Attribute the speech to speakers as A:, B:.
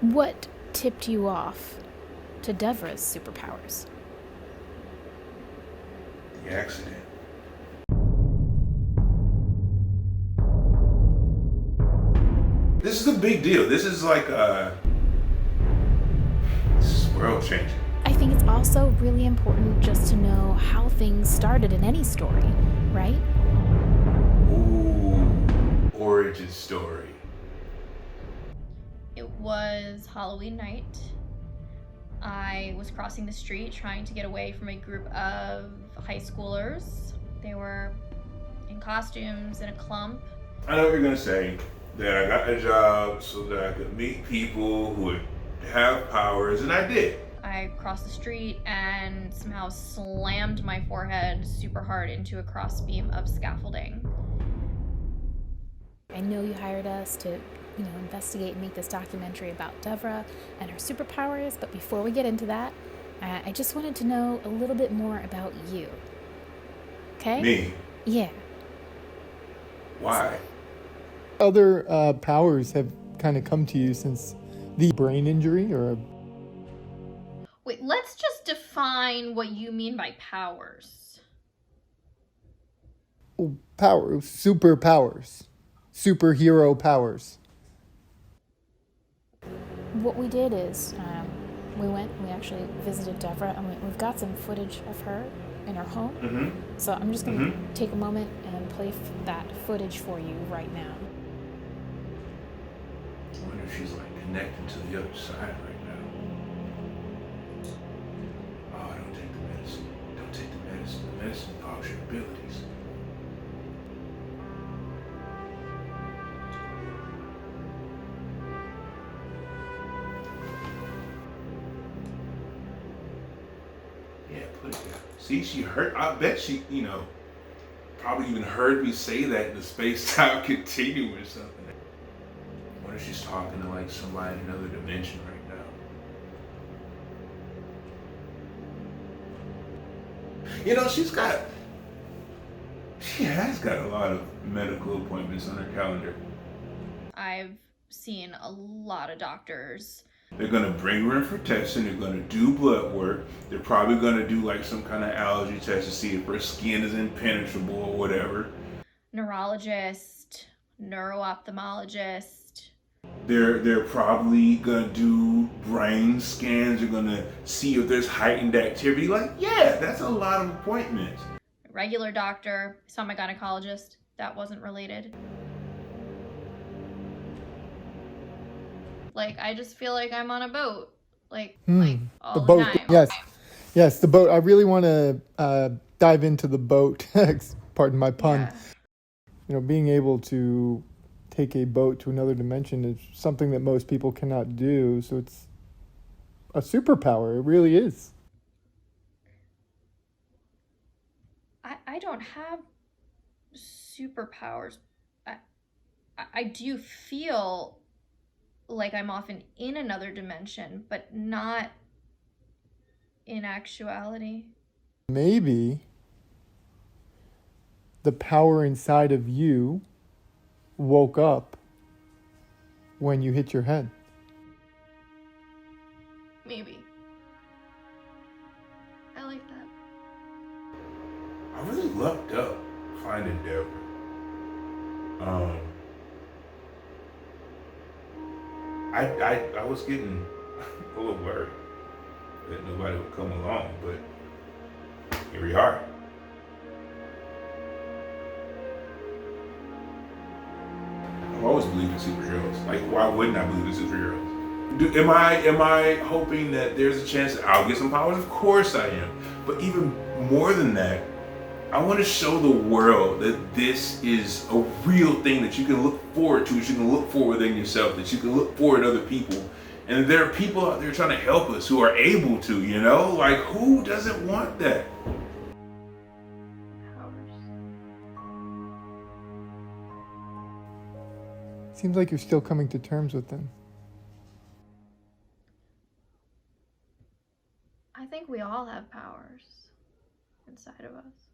A: What tipped you off to Devra's superpowers?
B: The accident. This is a big deal. This is like this is world changing.
A: I think it's also really important just to know how things started in any story, right?
B: Ooh, origin story.
C: It was Halloween night. I was crossing the street trying to get away from a group of high schoolers. They were in costumes in a clump.
B: I know what you're gonna say, that I got a job so that I could meet people who would have powers, and I did.
C: I crossed the street and somehow slammed my forehead super hard into a crossbeam of scaffolding.
A: I know you hired us to, investigate and make this documentary about Devra and her superpowers, but before we get into that, I just wanted to know a little bit more about you. Okay?
B: Me?
A: Yeah.
B: Why?
D: Other powers have kind of come to you since the brain injury or
C: Wait, let's just define what you mean by powers.
D: superpowers, superhero powers.
A: What we did is we actually visited Devra, and we've got some footage of her in her home.
B: Mm-hmm.
A: So I'm just going to take a moment and play that footage for you right now.
B: I wonder if she's like connected to the other side right now. Oh, don't take the medicine. Don't take the medicine. The medicine bogs your abilities. Yeah, put it down. See, she heard. I bet she, probably even heard me say that in the space-time continuum or something. What if she's talking to like somebody in another dimension right now? She has got a lot of medical appointments on her calendar.
C: I've seen a lot of doctors.
B: They're gonna bring her in for testing, they're gonna do blood work, they're probably gonna do like some kind of allergy test to see if her skin is impenetrable or whatever.
C: Neurologist, neuro-ophthalmologist.
B: They're probably gonna do brain scans, they're gonna see if there's heightened activity. Like, yeah, that's a lot of appointments.
C: Regular doctor. Saw my gynecologist. That wasn't related. Like, I just feel like I'm on a boat. Like all
D: The boat,
C: time.
D: yes, the boat. I really want to dive into the boat. Pardon my pun.
C: Yeah.
D: Being able to take a boat to another dimension is something that most people cannot do. So it's a superpower. It really is.
C: I don't have superpowers. I do feel like I'm often in another dimension, but not in actuality.
D: Maybe the power inside of you woke up when you hit your head.
C: Maybe. I like that.
B: I really lucked up finding Devra. I was getting a little worried that nobody would come along, but here we are. I've always believed in superheroes. Like, why wouldn't I believe in superheroes? Am I hoping that there's a chance that I'll get some powers? Of course I am. But even more than that, I want to show the world that this is a real thing that you can look forward to, that you can look for within yourself, that you can look for in other people. And there are people out there trying to help us who are able to, Like, who doesn't want that?
D: Seems like you're still coming to terms with them.
C: I think we all have powers inside of us.